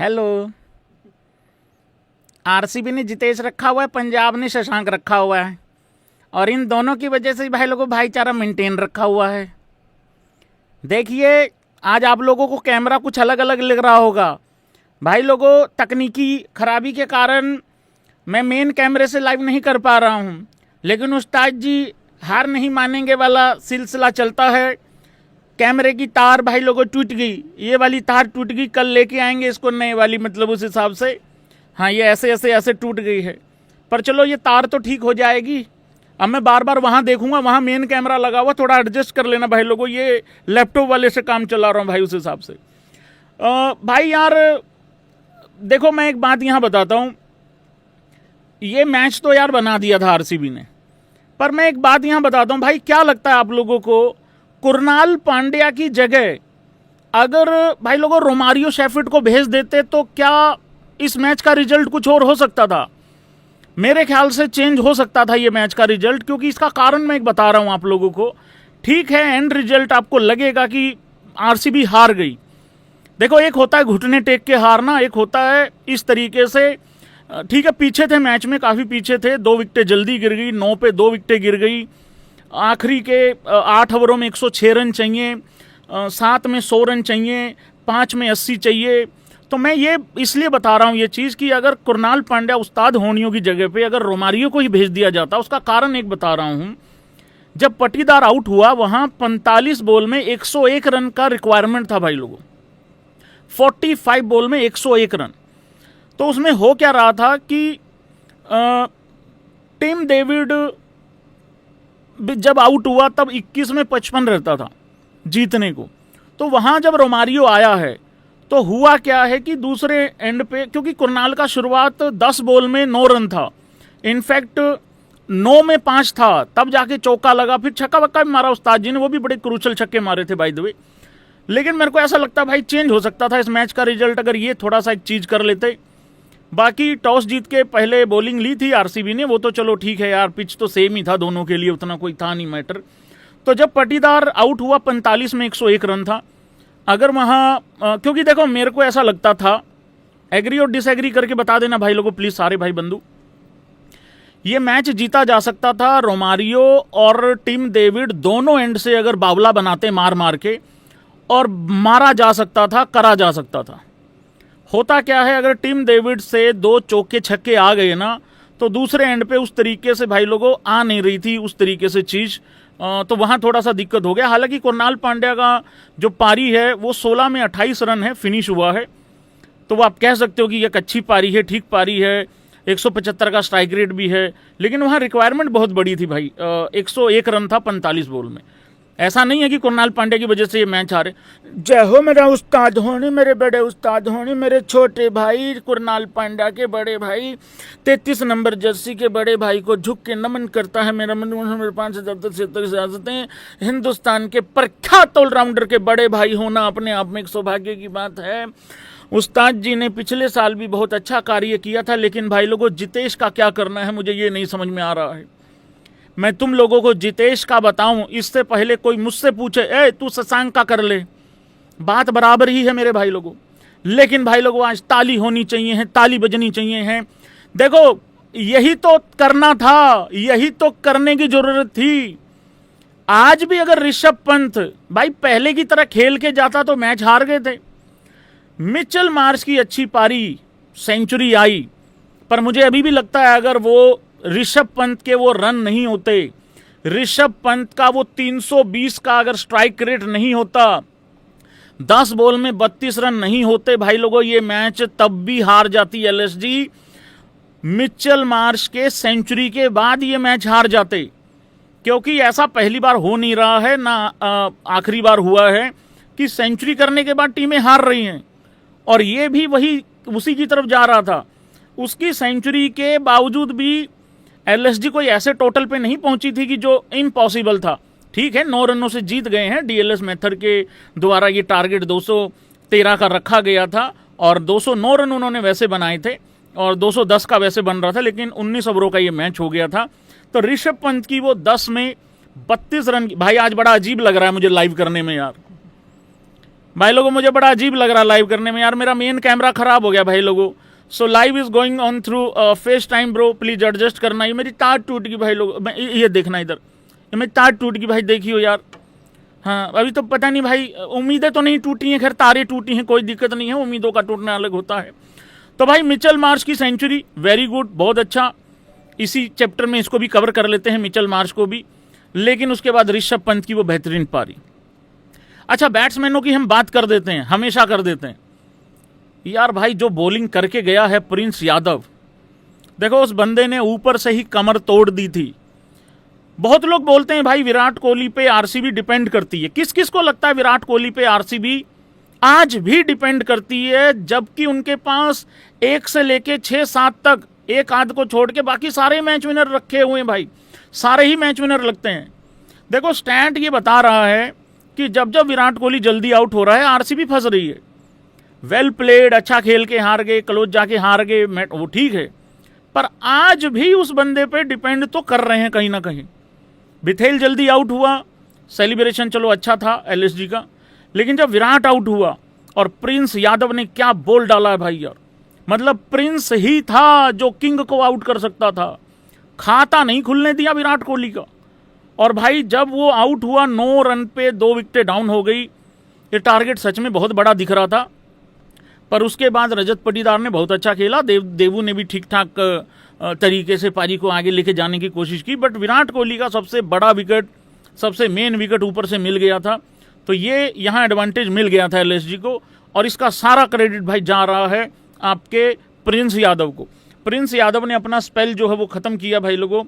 Hello. RCB ने जितेश रखा हुआ है, पंजाब ने शशांक रखा हुआ है, और इन दोनों की वजह से भाई लोगों भाईचारा मेंटेन रखा हुआ है। देखिए, आज आप लोगों को कैमरा कुछ अलग अलग लग रहा होगा भाई लोगों, तकनीकी खराबी के कारण मैं मेन कैमरे से लाइव नहीं कर पा रहा हूँ, लेकिन उस्ताद जी हार नहीं मानेंगे वाला सिलसिला चलता है। कैमरे की तार भाई लोगों टूट गई, ये वाली तार टूट गई, कल लेके आएंगे इसको नए वाली, मतलब उस हिसाब से। हाँ, ये ऐसे ऐसे ऐसे टूट गई है, पर चलो ये तार तो ठीक हो जाएगी। अब मैं बार बार वहाँ देखूंगा, वहाँ मेन कैमरा लगा हुआ, थोड़ा एडजस्ट कर लेना भाई लोगों, ये लैपटॉप वाले से काम चला रहा हूँ भाई, उस हिसाब से। भाई यार देखो, मैं एक बात यहाँ बताता हूँ, ये मैच तो यार बना दिया था आरसीबी ने, पर मैं एक बात यहाँ बताता हूँ भाई, क्या लगता है आप लोगों को, कुरनाल पांड्या की जगह अगर भाई लोगों रोमारियो शेफर्ड को भेज देते तो क्या इस मैच का रिजल्ट कुछ और हो सकता था? मेरे ख्याल से चेंज हो सकता था ये मैच का रिजल्ट, क्योंकि इसका कारण मैं एक बता रहा हूं आप लोगों को। ठीक है, एंड रिजल्ट आपको लगेगा कि आरसीबी हार गई। देखो, एक होता है घुटने टेक के हारना, एक होता है इस तरीके से। ठीक है, पीछे थे मैच में, काफ़ी पीछे थे, 2 विकेटें जल्दी गिर गई, 9 पे 2 विकेटें गिर गई। आखिरी के 8 ओवरों में 106 रन चाहिए, 7 में 100 रन चाहिए, 5 में 80 चाहिए। तो मैं ये इसलिए बता रहा हूँ ये चीज़ कि अगर कुरनाल पांड्या उस्ताद होनियों की जगह पे अगर रोमारियो को ही भेज दिया जाता, उसका कारण एक बता रहा हूँ। जब पटीदार आउट हुआ, वहाँ 45 बॉल में 101 रन का रिक्वायरमेंट था भाई लोगों, 45 बॉल में 101 रन। तो उसमें हो क्या रहा था कि टिम डेविड जब आउट हुआ तब 21 में 55 रहता था जीतने को। तो वहां जब रोमारियो आया है तो हुआ क्या है कि दूसरे एंड पे, क्योंकि कुरनाल का शुरुआत 10 बॉल में 9 रन था, इनफैक्ट 9 में 5 था, तब जाके चौका लगा, फिर छक्का वक्का भी मारा उस्ताद जी ने, वो भी बड़े क्रूशल छक्के मारे थे बाय द वे। लेकिन मेरे को ऐसा लगता भाई चेंज हो सकता था इस मैच का रिजल्ट अगर ये थोड़ा सा एक चीज कर लेते। बाकी टॉस जीत के पहले बॉलिंग ली थी आरसीबी ने, वो तो चलो ठीक है यार, पिच तो सेम ही था दोनों के लिए, उतना कोई था नहीं मैटर। तो जब पटीदार आउट हुआ 45 में 101 रन था, अगर वहाँ क्योंकि देखो मेरे को ऐसा लगता था, एग्री और डिसएग्री करके बता देना भाई लोगों प्लीज, सारे भाई बंधु, ये मैच जीता जा सकता था रोमारियो और टिम डेविड दोनों एंड से अगर बावला बनाते मार मार के, और मारा जा सकता था, करा जा सकता था। होता क्या है, अगर टिम डेविड से 2 चौके छक्के आ गए ना, तो दूसरे एंड पे उस तरीके से भाई लोगों आ नहीं रही थी उस तरीके से चीज, तो वहां थोड़ा सा दिक्कत हो गया। हालांकि कुरनाल पांड्या का जो पारी है वो 16 में 28 रन है, फिनिश हुआ है, तो वो आप कह सकते हो कि एक अच्छी पारी है, ठीक पारी है, 175 का स्ट्राइक रेट भी है, लेकिन वहां रिक्वायरमेंट बहुत बड़ी थी भाई, 101 रन था 45 बॉल में। ऐसा नहीं है कि कुरनाल पांड्या की वजह से ये मैच हारे। जय हो मेरा उस्ताद होनी, मेरे बड़े उस्ताद होनी, मेरे छोटे भाई कुरनाल पांड्या के बड़े भाई, 33 नंबर जर्सी के बड़े भाई को झुक के नमन करता है मेरा मन। मेरे 5,076 इजाजतें, हिंदुस्तान के प्रख्यात ऑलराउंडर के बड़े भाई होना अपने आप में एक सौभाग्य की बात है। उस्ताद जी ने पिछले साल भी बहुत अच्छा कार्य किया था, लेकिन भाई लोगों जितेश का क्या करना है मुझे ये नहीं समझ में आ रहा है। मैं तुम लोगों को जितेश का बताऊं इससे पहले कोई मुझसे पूछे ए तू शशांक का कर ले, बात बराबर ही है मेरे भाई लोगों। लेकिन भाई लोगों आज ताली होनी चाहिए है, ताली बजनी चाहिए है। देखो यही तो करना था, यही तो करने की जरूरत थी। आज भी अगर ऋषभ पंत भाई पहले की तरह खेल के जाता तो मैच हार गए थे। मिचेल मार्श की अच्छी पारी, सेंचुरी आई, पर मुझे अभी भी लगता है अगर वो ऋषभ पंत के वो रन नहीं होते, ऋषभ पंत का वो 320 का अगर स्ट्राइक रेट नहीं होता, 10 बॉल में 32 रन नहीं होते भाई लोगों, ये मैच तब भी हार जाती एलएसजी। मिचेल मार्श के सेंचुरी के बाद ये मैच हार जाते, क्योंकि ऐसा पहली बार हो नहीं रहा है ना आखिरी बार हुआ है कि सेंचुरी करने के बाद टीमें हार रही हैं, और ये भी वही उसी की तरफ जा रहा था। उसकी सेंचुरी के बावजूद भी एलएसजी कोई ऐसे टोटल पे नहीं पहुंची थी कि जो इम्पॉसिबल था। ठीक है, 9 रनों से जीत गए हैं, डीएलएस मेथड के द्वारा ये टारगेट 213 का रखा गया था, और 209 रन उन्होंने वैसे बनाए थे, और 210 का वैसे बन रहा था, लेकिन 19 ओवरों का ये मैच हो गया था। तो ऋषभ पंत की वो 10 में 32 रन, भाई आज बड़ा अजीब लग रहा है मुझे लाइव करने में यार। भाई लोगों मुझे बड़ा अजीब लग रहा लाइव करने में यार, मेरा मेन कैमरा खराब हो गया भाई लोगों। सो live is going on through face time bro, please adjust करना। ये मेरी तार टूट गई भाई लोगों, ये देखना इधर, ये मेरी तार टूट गई भाई, देखियो यार। हाँ अभी तो पता नहीं भाई, उम्मीदें तो नहीं टूटी हैं, खैर तारें टूटी हैं, कोई दिक्कत नहीं है, उम्मीदों का टूटना अलग होता है। तो भाई मिचेल मार्श की सेंचुरी वेरी गुड, बहुत अच्छा। इसी चैप्टर में इसको भी कवर कर लेते हैं, मिचेल मार्श को भी। लेकिन उसके बाद ऋषभ पंत की वो बेहतरीन पारी। अच्छा बैट्समैनों की हम बात कर देते हैं, हमेशा कर देते हैं यार। भाई जो बॉलिंग करके गया है प्रिंस यादव, देखो उस बंदे ने ऊपर से ही कमर तोड़ दी थी। बहुत लोग बोलते हैं भाई विराट कोहली पे आरसीबी डिपेंड करती है। किस किस को लगता है विराट कोहली पे आरसीबी आज भी डिपेंड करती है, जबकि उनके पास 1 से लेके 6-7 तक, एक आध को छोड़ के बाकी सारे मैच विनर रखे हुए हैं भाई, सारे ही मैच विनर लगते हैं। देखो स्टैट ये बता रहा है कि जब जब विराट कोहली जल्दी आउट हो रहा है आरसीबी फंस रही है। वेल प्लेड, अच्छा खेल के हार गए, क्लोज जाके हार गए, वो ठीक है, पर आज भी उस बंदे पे डिपेंड तो कर रहे हैं कहीं ना कहीं। बिथेल जल्दी आउट हुआ, सेलिब्रेशन चलो अच्छा था एलएसजी का, लेकिन जब विराट आउट हुआ और प्रिंस यादव ने क्या बॉल डाला है भाई यार, मतलब प्रिंस ही था जो किंग को आउट कर सकता था, खाता नहीं खुलने दिया विराट कोहली का। और भाई जब वो आउट हुआ 9 रन पे 2 विकेटें डाउन हो गई, ये टारगेट सच में बहुत बड़ा दिख रहा था। पर उसके बाद रजत पाटीदार ने बहुत अच्छा खेला, देवू ने भी ठीक ठाक तरीके से पारी को आगे लेके जाने की कोशिश की, बट विराट कोहली का सबसे बड़ा विकेट, सबसे मेन विकेट ऊपर से मिल गया था, तो ये यहाँ एडवांटेज मिल गया था एलएसजी को। और इसका सारा क्रेडिट भाई जा रहा है आपके प्रिंस यादव को। प्रिंस यादव ने अपना स्पेल जो है वो खत्म किया भाई लोगों,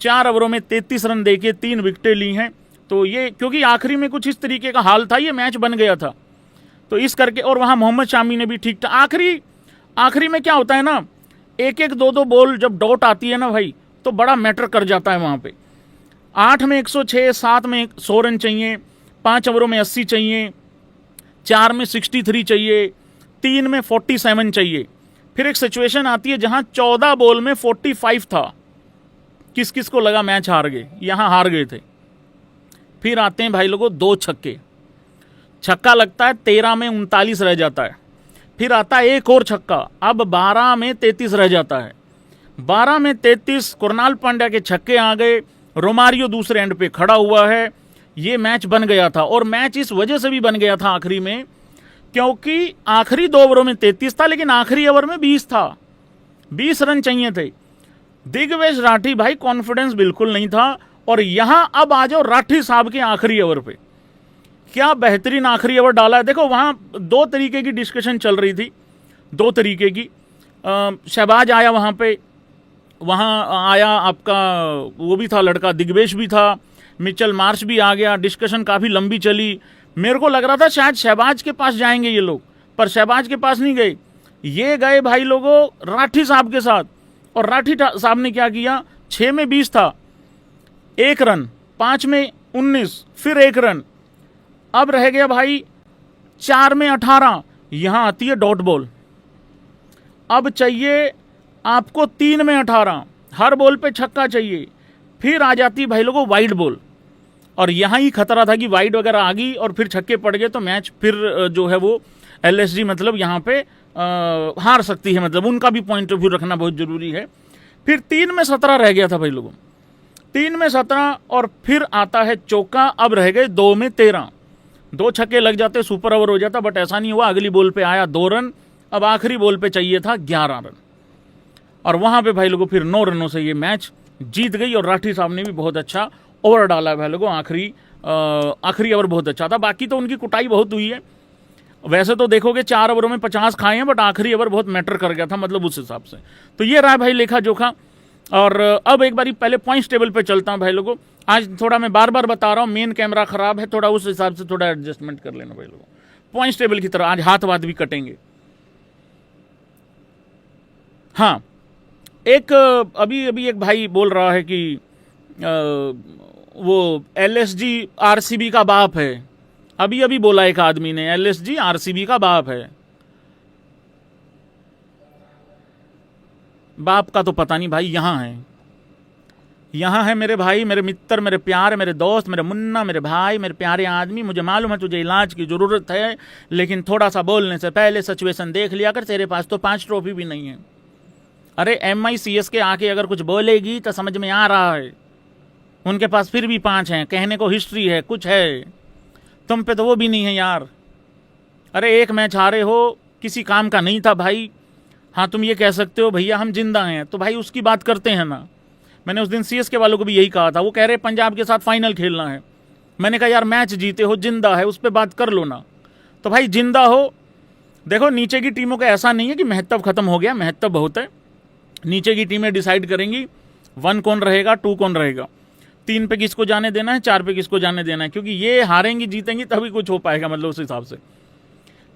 4 ओवरों में 33 रन देके 3 विकेटें ली हैं। तो ये क्योंकि आखिरी में कुछ इस तरीके का हाल था, ये मैच बन गया था, तो इस करके। और वहाँ मोहम्मद शामी ने भी ठीक था। आखिरी में क्या होता है ना, 1-1, 2-2 बॉल जब डॉट आती है ना भाई, तो बड़ा मैटर कर जाता है वहाँ पे। 8 में 106, 7 में 100 रन चाहिए, 5 ओवरों में 80 चाहिए, 4 में 63 चाहिए, 3 में 47 चाहिए। फिर एक सिचुएशन आती है जहां 14 बॉल में 45 था। किस किस को लगा मैच हार गए, यहां हार गए थे। फिर आते हैं भाई लोगों 2 छक्के, छक्का लगता है 13 में 39 रह जाता है। फिर आता है एक और छक्का, अब 12 में 33 रह जाता है। 12 में 33 कुरनाल पांड्या के छक्के आ गए, रोमारियो दूसरे एंड पे खड़ा हुआ है, ये मैच बन गया था। और मैच इस वजह से भी बन गया था आखिरी में, क्योंकि आखिरी 2 ओवरों में 33 था, लेकिन आखिरी ओवर में 20 था, 20 रन चाहिए थे। दिग्वेश राठी भाई कॉन्फिडेंस बिल्कुल नहीं था। और यहां अब आ जाओ राठी साहब के आखिरी ओवर पे, क्या बेहतरीन आखिरी ओवर डाला है। देखो वहां 2 तरीके की डिस्कशन चल रही थी, 2 तरीके की। शहबाज आया वहां पे, वहां आया आपका वो भी था लड़का, दिग्वेश भी था, मिचेल मार्श भी आ गया, डिस्कशन काफी लंबी चली। मेरे को लग रहा था शायद शहबाज के पास जाएंगे ये लोग, पर शहबाज के पास नहीं गए, ये गए भाई लोगों राठी साहब के साथ। और राठी साहब ने क्या किया, 6 में 20 था, 1 रन, 5 में 19, फिर 1 रन, अब रह गया भाई 4 में 18। यहां आती है डॉट बॉल, अब चाहिए आपको 3 में 18, हर बॉल पे छक्का चाहिए। फिर आ जाती भाई लोगों वाइड बॉल, और यहां ही खतरा था कि वाइड वगैरह आ गई और फिर छक्के पड़ गए तो मैच फिर जो है वो एलएसजी मतलब यहां पे हार सकती है, मतलब उनका भी पॉइंट ऑफ व्यू रखना बहुत जरूरी है। फिर 3 में 17 रह गया था भाई लोगों, 3 में 17, और फिर आता है चौका, अब रह गए 2 में 13, 2 छक्के लग जाते सुपर ओवर हो जाता, बट ऐसा नहीं हुआ। अगली बॉल पे आया 2 रन, अब आखिरी बॉल पे चाहिए था 11 रन, और वहां पे भाई लोगों फिर 9 रनों से ये मैच जीत गई। और राठी साहब ने भी बहुत अच्छा ओवर डाला है भाई लोगों, आखिरी ओवर बहुत अच्छा था। बाकी तो उनकी कुटाई बहुत हुई है, वैसे तो देखोगे 4 ओवरों में 50 खाए हैं, बट आखिरी ओवर बहुत मैटर कर गया था, मतलब उस हिसाब से। तो ये रहा भाई लेखा जोखा। और अब एक बारी पहले पॉइंट्स टेबल पे चलता हूं भाई लोगों। आज थोड़ा मैं बार बार बता रहा हूं, मेन कैमरा खराब है, थोड़ा उस हिसाब से थोड़ा एडजस्टमेंट कर लेना भाई लोगों। पॉइंट्स टेबल की तरह आज हाथ वाथ भी कटेंगे। हाँ, एक अभी एक भाई बोल रहा है कि वो एलएसजी आरसीबी का बाप है। अभी बोला एक आदमी ने, एलएसजी आरसीबी का बाप है। बाप का तो पता नहीं भाई, यहां है यहाँ है मेरे भाई, मेरे मित्र, मेरे प्यार, मेरे दोस्त, मेरे मुन्ना, मेरे भाई, मेरे प्यारे आदमी, मुझे मालूम है तुझे इलाज की ज़रूरत है, लेकिन थोड़ा सा बोलने से पहले सिचुएशन देख लिया कर, तेरे पास तो 5 ट्रॉफी भी नहीं है। अरे MICS के आके अगर कुछ बोलेगी तो समझ में आ रहा है, उनके पास फिर भी 5 हैं, कहने को हिस्ट्री है, कुछ है, तुम पे तो वो भी नहीं है यार। अरे एक मैच हारे हो, किसी काम का नहीं था भाई। हाँ तुम ये कह सकते हो भैया हम जिंदा हैं, तो भाई उसकी बात करते हैं ना। मैंने उस दिन CSK वालों को भी यही कहा था, वो कह रहे पंजाब के साथ फाइनल खेलना है। मैंने कहा यार मैच जीते हो, जिंदा है, उस पर बात कर लो ना। तो भाई जिंदा हो, देखो नीचे की टीमों का ऐसा नहीं है कि महत्व खत्म हो गया, महत्व बहुत है। नीचे की टीमें डिसाइड करेंगी 1 कौन रहेगा, 2 कौन रहेगा, 3 पे किसको जाने देना है, 4 पे किसको जाने देना है, क्योंकि ये हारेंगी जीतेंगी तभी कुछ हो पाएगा, मतलब उस हिसाब से।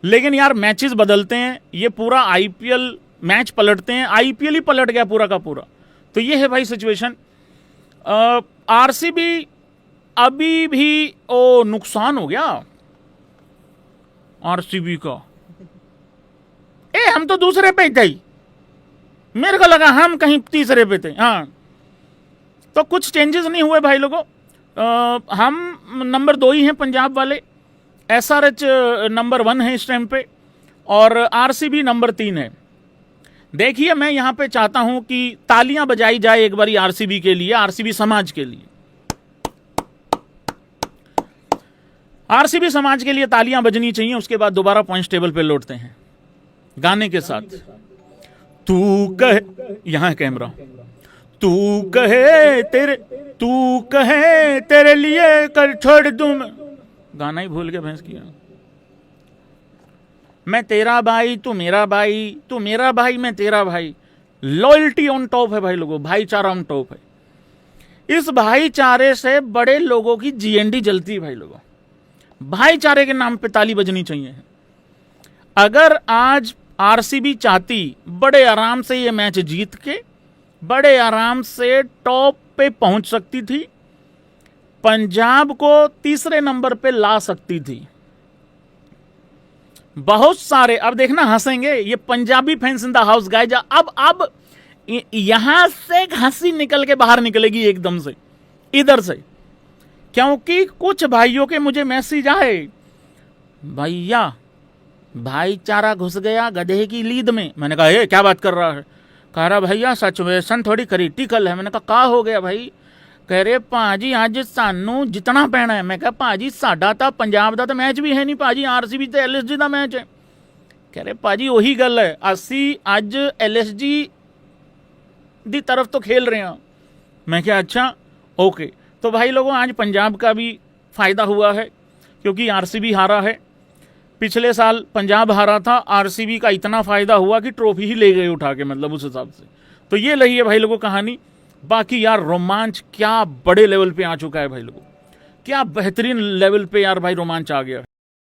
लेकिन यार मैचेस बदलते हैं, ये पूरा IPL मैच पलटते हैं, IPL ही पलट गया पूरा का पूरा। तो ये है भाई सिचुएशन। RCB अभी भी नुकसान हो गया RCB का। हम तो दूसरे पे थे, मेरे को लगा हम कहीं तीसरे पे थे। हाँ तो कुछ चेंजेस नहीं हुए भाई लोगों। हम नंबर 2 ही हैं पंजाब वाले, SRH नंबर 1 है इस टाइम पे, और RCB नंबर 3 है। देखिए मैं यहाँ पे चाहता हूं कि तालियां बजाई जाए एक बारी RCB के लिए, RCB समाज के लिए। RCB समाज के लिए तालियां बजनी चाहिए। उसके बाद दोबारा पॉइंट्स टेबल पे लौटते हैं गाने के साथ। तू कहे, यहाँ है कैमरा, तू कहे तेरे लिए कर छोड़ दूं मैं, गाना ही भूल के भैंस किया। मैं तेरा भाई, तू मेरा भाई, तू मेरा भाई, मैं तेरा भाई। लॉयल्टी ऑन टॉप है भाई लोगों, भाईचारा ऑन टॉप है। इस भाईचारे से बड़े लोगों की GND जलती है भाई लोगों। भाईचारे के नाम पे ताली बजनी चाहिए। अगर आज RCB चाहती, बड़े आराम से ये मैच जीत के बड़े आराम से टॉप पे पहुंच सकती थी, पंजाब को तीसरे नंबर पे ला सकती थी। बहुत सारे, अब देखना हंसेंगे ये Punjabi fans in the house guys. अब यहां से हंसी निकल के बाहर निकलेगी एकदम से इधर से, क्योंकि कुछ भाइयों के मुझे मैसेज आए, भैया भाईचारा घुस गया गधे की लीद में। मैंने कहा ये क्या बात कर रहा है? कह रहा भैया सिचुएशन थोड़ी क्रिटिकल है। मैंने कहा हो गया भाई? कह रहे भाजी अज सानू जितना पैना है। मैं कहा भाजी साडा तो पंजाब का तो मैच भी है नहीं भाजी, RCB तो LSG का मैच है। कह रहे भाजी वही गल है, असी अज LSG दी तरफ तो खेल रहे हैं। मैं क्या अच्छा ओके। तो भाई लोगों आज पंजाब का भी फायदा हुआ है, क्योंकि RCB हारा है। पिछले साल पंजाब हारा था, RCB का इतना फायदा हुआ कि ट्रॉफी ही ले गए उठा के, मतलब उस हिसाब से। तो ये रही है भाई लोगों कहानी। बाकी यार रोमांच क्या बड़े लेवल पे आ चुका है भाई लोगों, क्या बेहतरीन लेवल पे यार भाई रोमांच आ गया है।